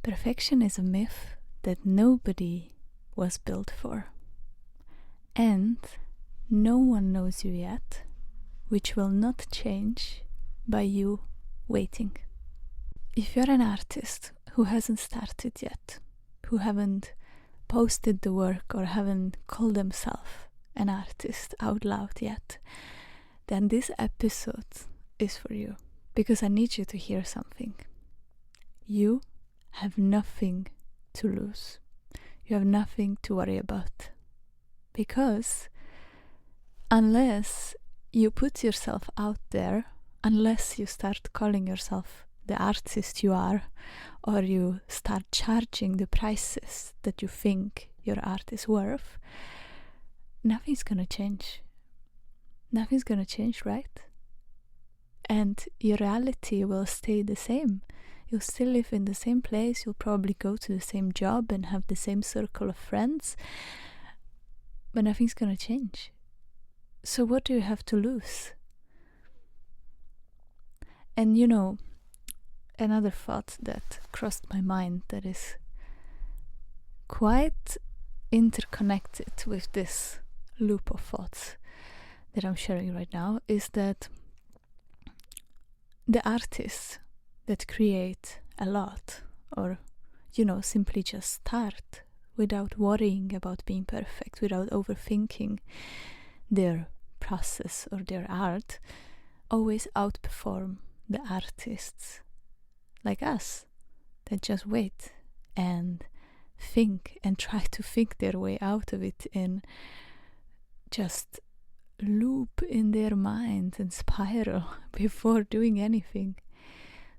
Perfection is a myth that nobody was built for. And no one knows you yet, which will not change by you waiting. If you're an artist who hasn't started yet, who haven't posted the work or haven't called themselves an artist out loud yet, then this episode is for you, because I need you to hear something. You have nothing to lose. You have nothing to worry about. Because unless you put yourself out there, unless you start calling yourself the artist you are, or you start charging the prices that you think your art is worth, nothing's gonna change. Nothing's gonna change, right? And your reality will stay the same. You'll still live in the same place, you'll probably go to the same job and have the same circle of friends, but nothing's gonna change. So what do you have to lose? And you know, another thought that crossed my mind that is quite interconnected with this loop of thoughts that I'm sharing right now is that the artists that create a lot, or simply just start without worrying about being perfect, without overthinking their process or their art, always outperform the artists like us that just wait and think and try to think their way out of it and just loop in their mind and spiral before doing anything.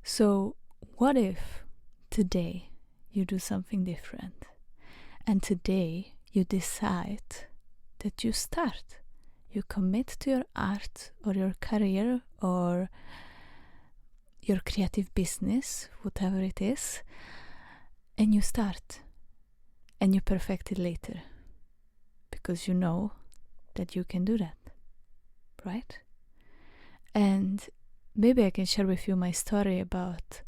So what if today you do something different, and today you decide that you start, you commit to your art or your career or your creative business, whatever it is, and you start and you perfect it later because you know that you can do that, right? And maybe I can share with you my story about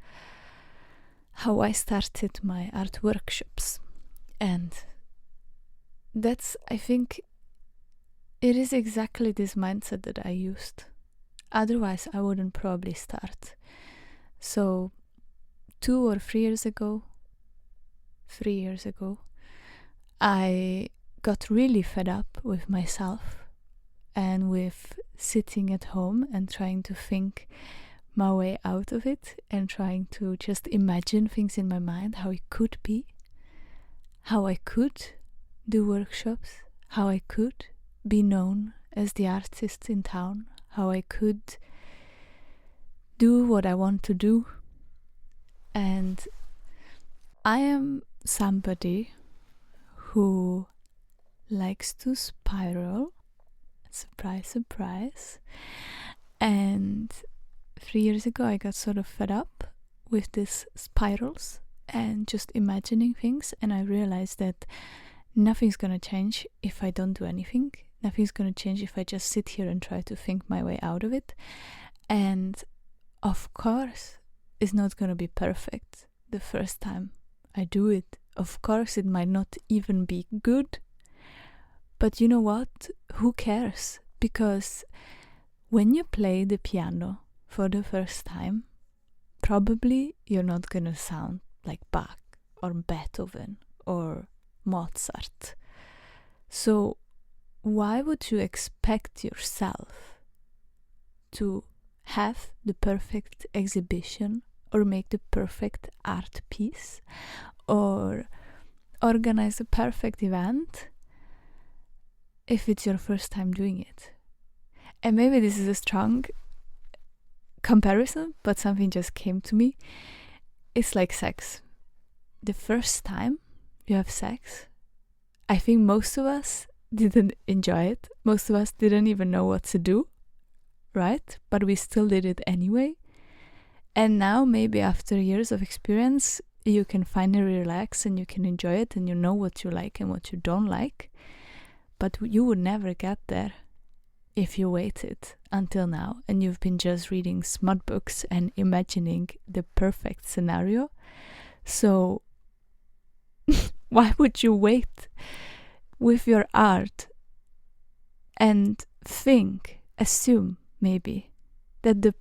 how I started my art workshops. And that's, I think, it is exactly this mindset that I used. Otherwise, I wouldn't probably start. So 3 years ago, I got really fed up with myself and with sitting at home and trying to think my way out of it and trying to just imagine things in my mind, how it could be, how I could do workshops, how I could be known as the artist in town, how I could do what I want to do. And I am somebody who likes to spiral, surprise, surprise. And 3 years ago I got sort of fed up with these spirals and just imagining things, and I realized that nothing's gonna change if I don't do anything. Nothing's gonna change if I just sit here and try to think my way out of it. And of course it's not gonna be perfect the first time I do it. Of course it might not even be good, but you know what? Who cares? Because when you play the piano for the first time, probably you're not gonna sound like Bach or Beethoven or Mozart. So why would you expect yourself to have the perfect exhibition or make the perfect art piece or organize a perfect event if it's your first time doing it? And maybe this is a strong comparison, but something just came to me. It's like sex. The first time you have sex, I think most of us didn't enjoy it. Most of us didn't even know what to do, right? But we still did it anyway. And now maybe after years of experience, you can finally relax and you can enjoy it and you know what you like and what you don't like. But you would never get there if you waited until now and you've been just reading smut books and imagining the perfect scenario. So Why would you wait with your art and assume maybe that the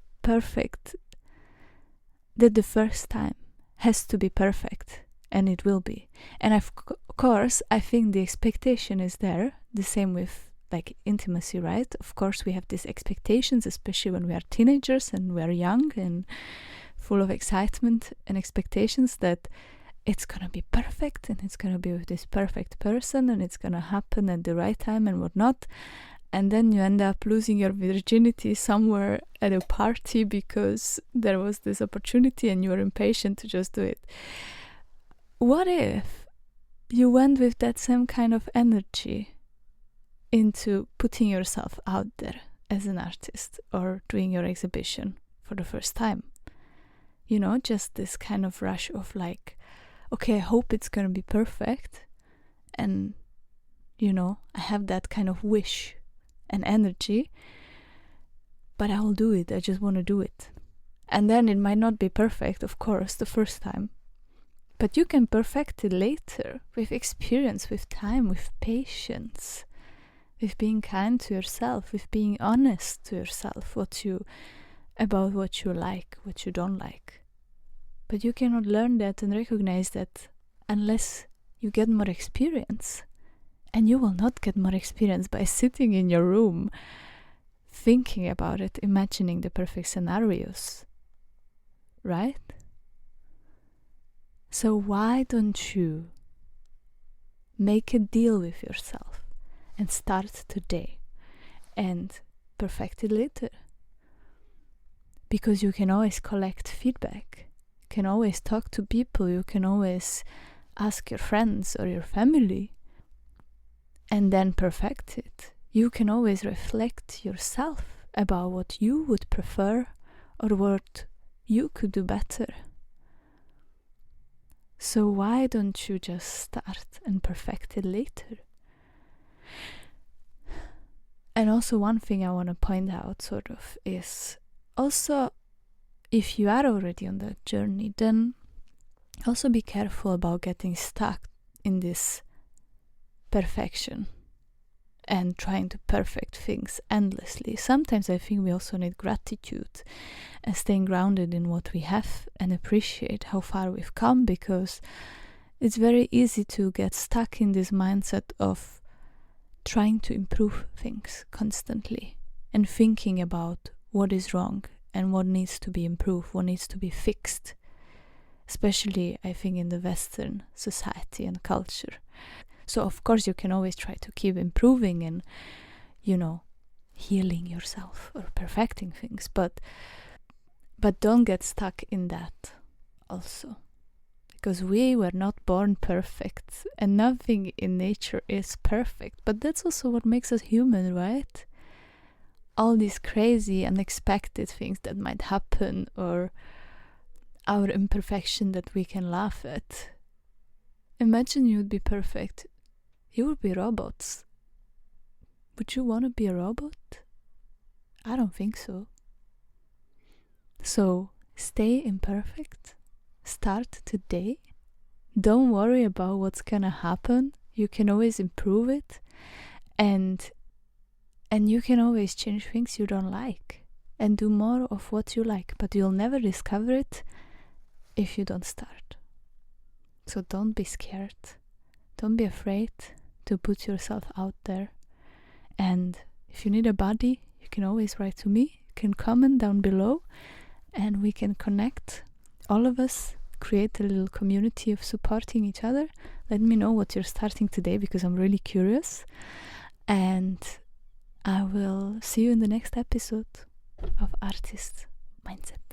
first time has to be perfect, and it will be. And of course, I think the expectation is there, the same with like intimacy, right? Of course, we have these expectations, especially when we are teenagers and we are young and full of excitement and expectations that it's gonna be perfect and it's gonna be with this perfect person and it's gonna happen at the right time and whatnot. And then you end up losing your virginity somewhere at a party because there was this opportunity and you were impatient to just do it. What if you went with that same kind of energy into putting yourself out there as an artist or doing your exhibition for the first time? You know, just this kind of rush of like, okay, I hope it's gonna be perfect. And, you know, I have that kind of wish and energy, but I will do it. I just want to do it. And then it might not be perfect, of course, the first time, but you can perfect it later with experience, with time, with patience, with being kind to yourself, with being honest to yourself about what you like, what you don't like. But you cannot learn that and recognize that unless you get more experience. And you will not get more experience by sitting in your room, thinking about it, imagining the perfect scenarios, right? So why don't you make a deal with yourself and start today and perfect it later? Because you can always collect feedback, you can always talk to people, you can always ask your friends or your family, and then perfect it. You can always reflect yourself about what you would prefer or what you could do better. So why don't you just start and perfect it later? And also one thing I want to point out sort of is also, if you are already on that journey, then also be careful about getting stuck in this perfection and trying to perfect things endlessly. Sometimes I think we also need gratitude and staying grounded in what we have and appreciate how far we've come, because it's very easy to get stuck in this mindset of trying to improve things constantly and thinking about what is wrong and what needs to be improved, what needs to be fixed, especially I think in the Western society and culture. So of course you can always try to keep improving and, you know, healing yourself or perfecting things, but don't get stuck in that also, because we were not born perfect and nothing in nature is perfect. But that's also what makes us human, right? All these crazy unexpected things that might happen, or our imperfection that we can laugh at. Imagine you would be perfect. You would be robots. Would you want to be a robot? I don't think so. So stay imperfect. Start today. Don't worry about what's gonna happen. You can always improve it, and you can always change things you don't like and do more of what you like, but you'll never discover it if you don't start. So don't be scared. Don't be afraid to put yourself out there. And if you need a buddy, you can always write to me. You can comment down below and we can connect. All of us create a little community of supporting each other. Let me know what you're starting today, because I'm really curious. And I will see you in the next episode of Artist Mindset.